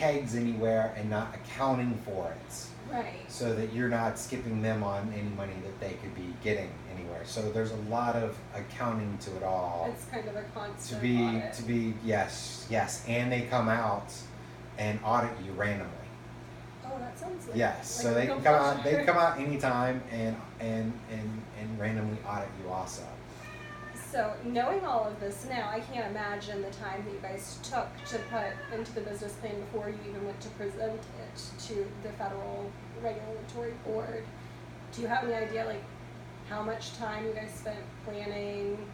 kegs anywhere and not accounting for it. Right. So that you're not skipping them on any money that they could be getting anywhere. So there's a lot of accounting to it all. It's kind of a constant to be yes, and they come out and audit you randomly. Oh, that sounds like yes. like So they can come out. They come out anytime and randomly audit you also. So knowing all of this now, I can't imagine the time that you guys took to put into the business plan before you even went to present it to the federal regulatory board. Do you have any idea, like, how much time you guys spent planning?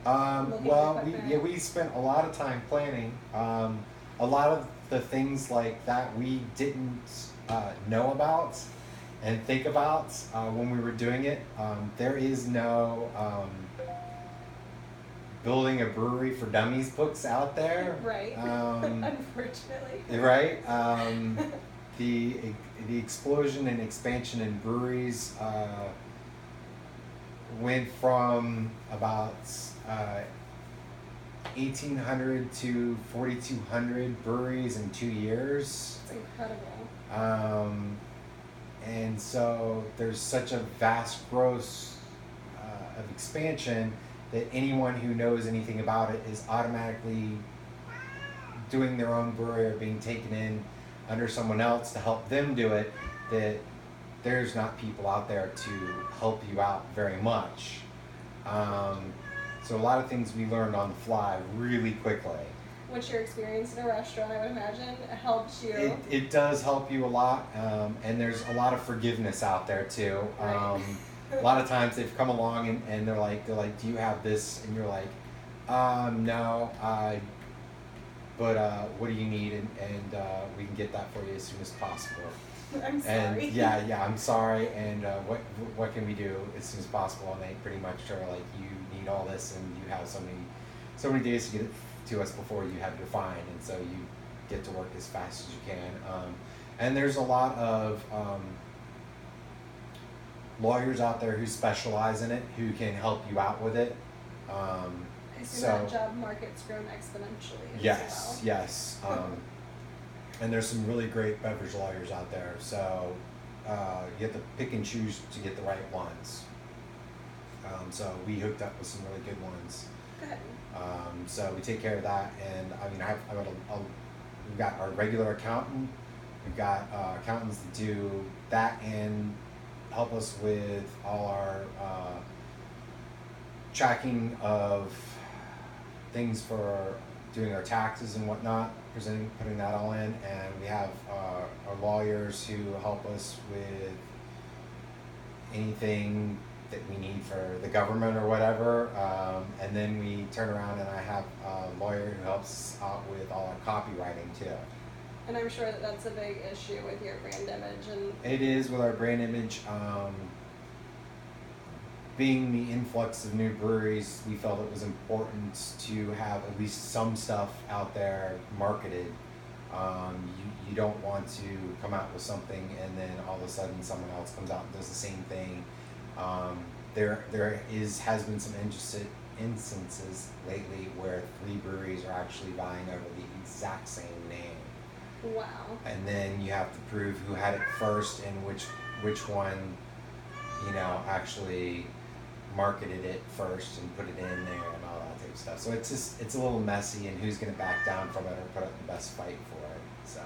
Well, we spent a lot of time planning. A lot of the things like that we didn't know about and think about when we were doing it. There is no building a brewery for dummies books out there. Right. Unfortunately. Right. The explosion and expansion in breweries went from about 1,800 to 4,200 breweries in 2 years. It's incredible. And so there's such a vast growth of expansion that anyone who knows anything about it is automatically doing their own brewery or being taken in under someone else to help them do it, that there's not people out there to help you out very much. So a lot of things we learned on the fly really quickly. Which your experience in a restaurant, I would imagine, helped you. It does help you a lot, and there's a lot of forgiveness out there too. Right. A lot of times they've come along and they're like, do you have this? And you're like, no, but what do you need? And we can get that for you as soon as possible. I'm sorry. And yeah, I'm sorry. And what can we do as soon as possible? And they pretty much are like, you need all this, and you have so many days to get it to us before you have your fine, and so you get to work as fast as you can. And there's a lot of lawyers out there who specialize in it, who can help you out with it. I assume that job market's grown exponentially. Yes, yes. And there's some really great beverage lawyers out there, so you have to pick and choose to get the right ones. So we hooked up with some really good ones. Good. So we take care of that, and I mean, we've got our regular accountant, we've got accountants that do that and help us with all our tracking of things for doing our taxes and whatnot, putting that all in, and we have our lawyers who help us with anything that we need for the government or whatever, and then we turn around and I have a lawyer who helps out with all our copywriting too. And I'm sure that that's a big issue with your brand image. And it is with our brand image. Being the influx of new breweries, we felt it was important to have at least some stuff out there marketed. You don't want to come out with something and then all of a sudden someone else comes out and does the same thing. There has been some instances lately where 3 breweries are actually vying over the exact same name. Wow. And then you have to prove who had it first and which one, actually marketed it first and put it in there and all that type of stuff. So it's a little messy, and who's going to back down from it or put up the best fight for it. So.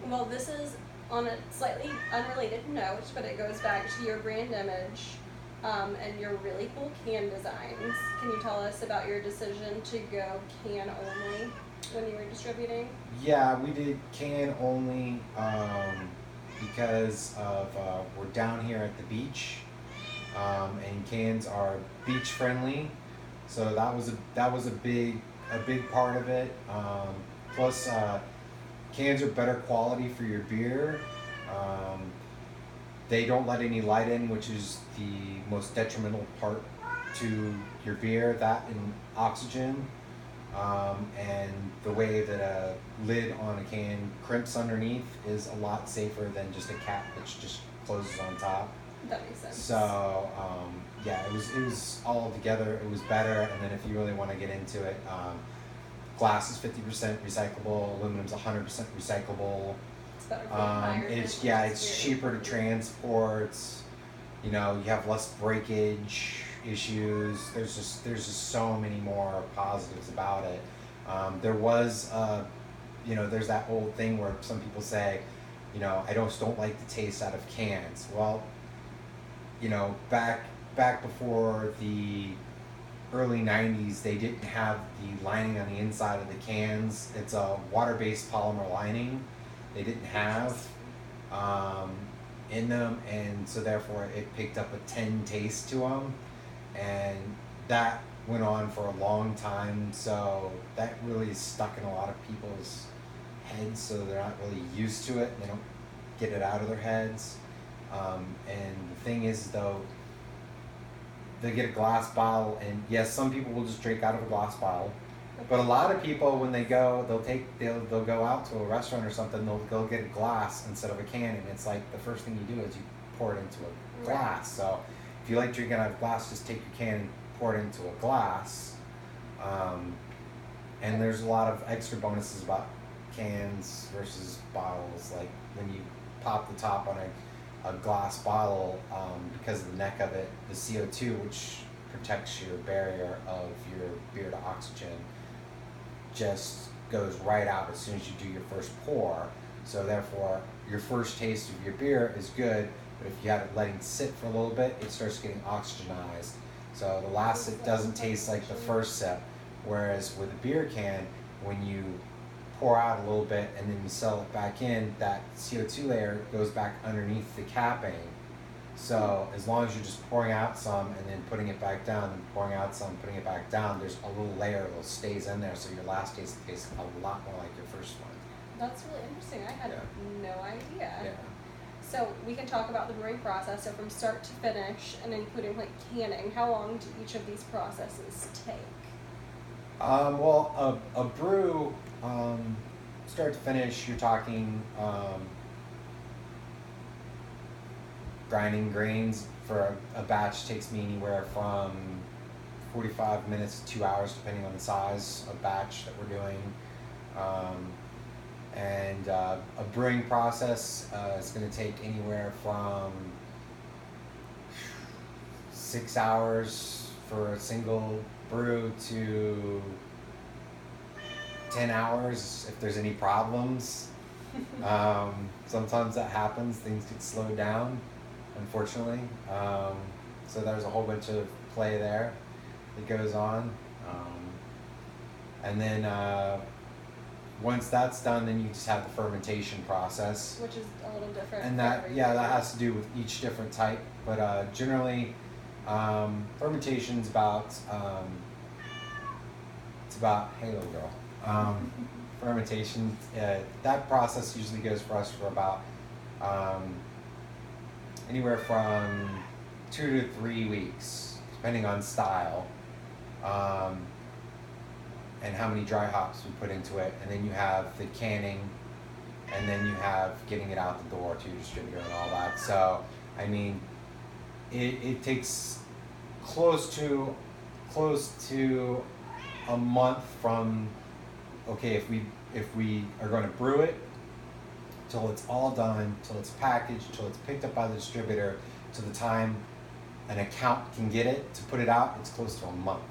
Well, this is on a slightly unrelated note, but it goes back to your brand image and your really cool can designs. Can you tell us about your decision to go can only when you were distributing? Yeah, we did can only because of we're down here at the beach, and cans are beach friendly, so that was a big part of it. Plus, cans are better quality for your beer. They don't let any light in, which is the most detrimental part to your beer, that and oxygen. And the way that a lid on a can crimps underneath is a lot safer than just a cap that just closes on top. That makes sense. So yeah, it was all together. It was better. And then if you really want to get into it, glass is 50% recyclable, aluminum's 100% recyclable. It's better for the environment. It's which is it's very cheaper to important. transport. You know, you have less breakage issues. There's just so many more positives about it. There was there's that old thing where some people say, I don't like the taste out of cans. Well, back before the early 90s, they didn't have the lining on the inside of the cans. It's a water-based polymer lining they didn't have um, in them, and so therefore it picked up a tin taste to them, and that went on for a long time, so that really is stuck in a lot of people's heads, so they're not really used to it, and they don't get it out of their heads. And the thing is, though, they get a glass bottle, and yes, some people will just drink out of a glass bottle, but a lot of people, when they go, they'll go out to a restaurant or something, they'll go get a glass instead of a can, and it's like the first thing you do is you pour it into a glass. So if you like drinking out of glass, just take your can and pour it into a glass. And there's a lot of extra bonuses about cans versus bottles, like when you pop the top on a glass bottle, because of the neck of it, the CO2, which protects your barrier of your beer to oxygen, just goes right out as soon as you do your first pour. So therefore, your first taste of your beer is good, but if you have it letting sit for a little bit, it starts getting oxygenized. So the last sip doesn't taste like the first sip. Whereas with a beer can, when you pour out a little bit and then you settle it back in, that CO2 layer goes back underneath the capping. So as long as you're just pouring out some and then putting it back down and pouring out some, putting it back down, there's a little layer that stays in there, so your last taste tastes a lot more like your first one. That's really interesting. I had no idea. Yeah. So we can talk about the brewing process. So from start to finish, and including like canning, how long do each of these processes take? Well, a brew, start to finish, you're talking grinding grains for a batch takes me anywhere from 45 minutes to 2 hours, depending on the size of batch that we're doing. And a brewing process is going to take anywhere from 6 hours for a single brew to 10 hours if there's any problems. Sometimes that happens, things get slowed down, unfortunately. So there's a whole bunch of play there that goes on. And then once that's done, then you just have the fermentation process. Which is a little different. And that has to do with each different type. But generally, fermentation's about, hey little girl. Fermentation, that process usually goes for us for about anywhere from 2 to 3 weeks, depending on style, and how many dry hops we put into it. And then you have the canning, and then you have getting it out the door to your distributor and all that. So, I mean, it takes close to a month from, okay, if we are going to brew it, till it's all done, till it's packaged, till it's picked up by the distributor, to the time an account can get it to put it out, it's close to a month.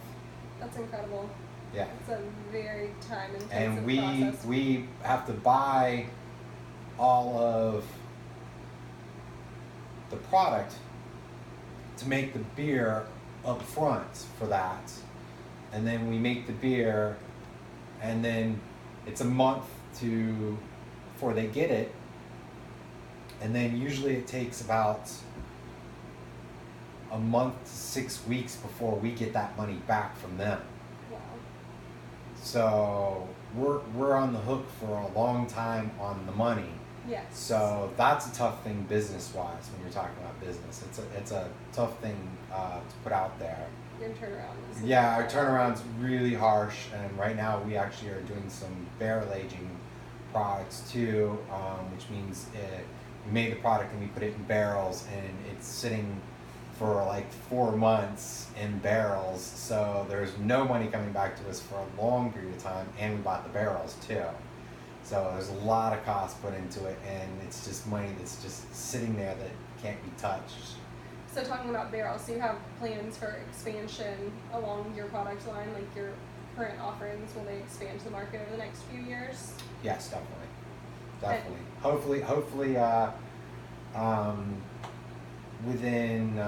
That's incredible. Yeah. It's a very time-intensive And process. we have to buy all of the product to make the beer up front for that. And then we make the beer, and then it's a month before they get it. And then usually it takes about a month to 6 weeks before we get that money back from them. Wow. So we're on the hook for a long time on the money. Yes. So that's a tough thing business-wise when you're talking about business. It's a tough thing to put out there. Your turnaround is. Yeah, our turnaround's really harsh, and right now we actually are doing some barrel aging products too, which means we made the product and we put it in barrels, and it's sitting for like 4 months in barrels. So there's no money coming back to us for a long period of time, and we bought the barrels too. So there's a lot of cost put into it, and it's just money that's just sitting there that can't be touched. So talking about barrels, so you have plans for expansion along your product line, like your current offerings, will they expand to the market over the next few years? Yes, definitely. Hopefully, within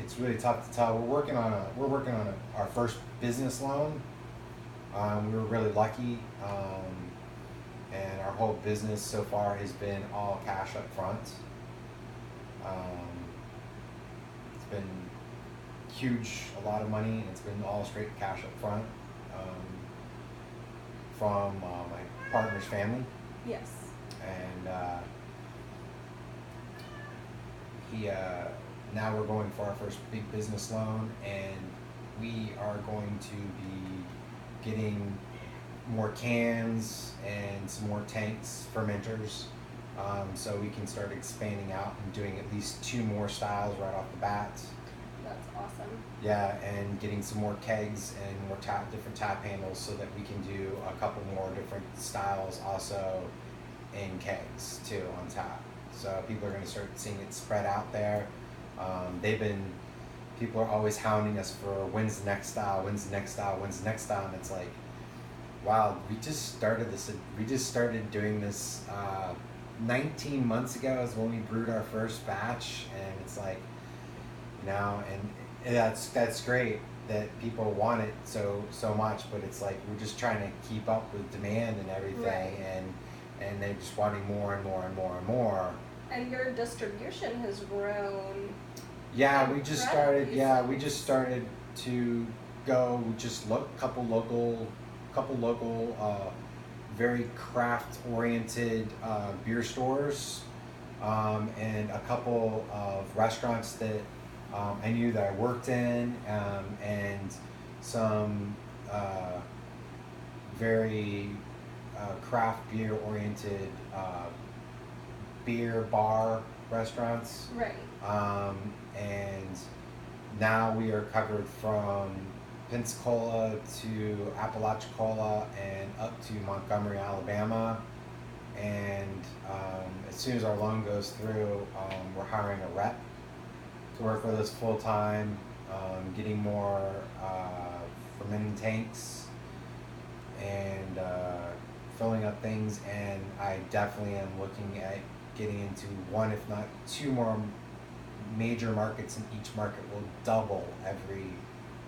it's really tough to tell. We're working on our first business loan. We were really lucky, and our whole business so far has been all cash up front. It's been huge, a lot of money, and it's been all straight cash up front from my partner's family. Yes. And he now we're going for our first big business loan, and we are going to be getting more cans and some more tanks, fermenters, so we can start expanding out and doing at least 2 more styles right off the bat. That's awesome. Yeah, and getting some more kegs and more different tap handles so that we can do a couple more different styles also in kegs too on tap. So people are going to start seeing it spread out there. People are always hounding us for when's the next style, when's the next style, when's the next style, and it's like, wow, we just started doing this 19 months ago is when we brewed our first batch, and it's like, and that's great that people want it so much, but it's like we're just trying to keep up with demand and everything, right. and they're just wanting more and more and more and more. And your distribution has grown. Yeah, we just started to go. We just couple local, very craft oriented beer stores, and a couple of restaurants that I knew that I worked in, and some very craft beer oriented beer bar restaurants. Right. And now we are covered from Pensacola to Apalachicola and up to Montgomery, Alabama. And as soon as our loan goes through, we're hiring a rep to work with us full time, getting more fermenting tanks and filling up things. And I definitely am looking at getting into 1, if not 2 more major markets, and each market will double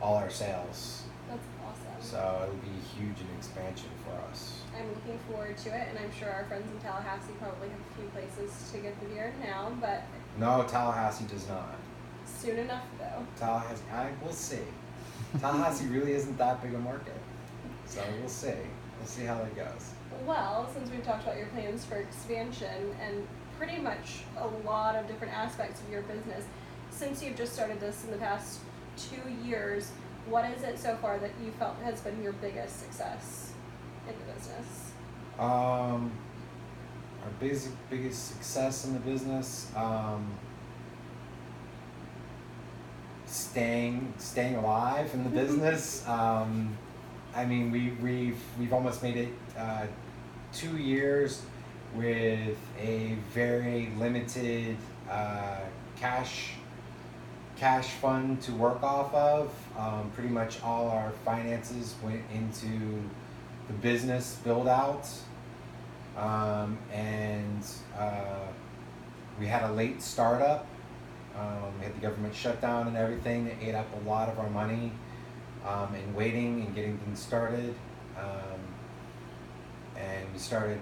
all our sales. That's awesome. So it'll be huge an expansion for us. I'm looking forward to it, and I'm sure our friends in Tallahassee probably have a few places to get the beer now, but no, Tallahassee does not. Soon enough, though. Tallahassee, we'll see. Tallahassee really isn't that big a market, so we'll see. We'll see how that goes. Well, since we've talked about your plans for expansion and pretty much a lot of different aspects of your business, since you've just started this in the past 2 years, what is it so far that you felt has been your biggest success in the business? Our biggest success in the business, staying alive in the business. I mean, we've almost made it 2 years with a very limited cash fund to work off of. Pretty much all our finances went into the business build out, and we had a late startup. We had the government shutdown and everything that ate up a lot of our money in waiting and getting things started. And we started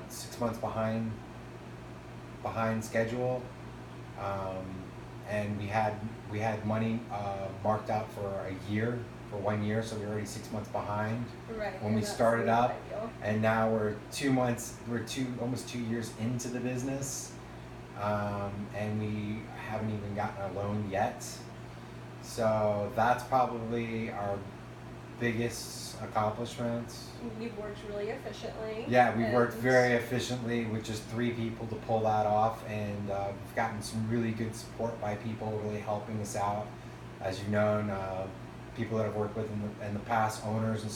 6 months behind schedule, and we had money marked out for 1 year, so we were already 6 months behind when we started up, and now we're almost 2 years into the business, and we haven't even gotten our loan yet. So that's probably our biggest accomplishments. You've worked really efficiently. Yeah, we worked and- very efficiently with just 3 people to pull that off, and we've gotten some really good support by people really helping us out. As you've known, people that I've worked with in the past, owners and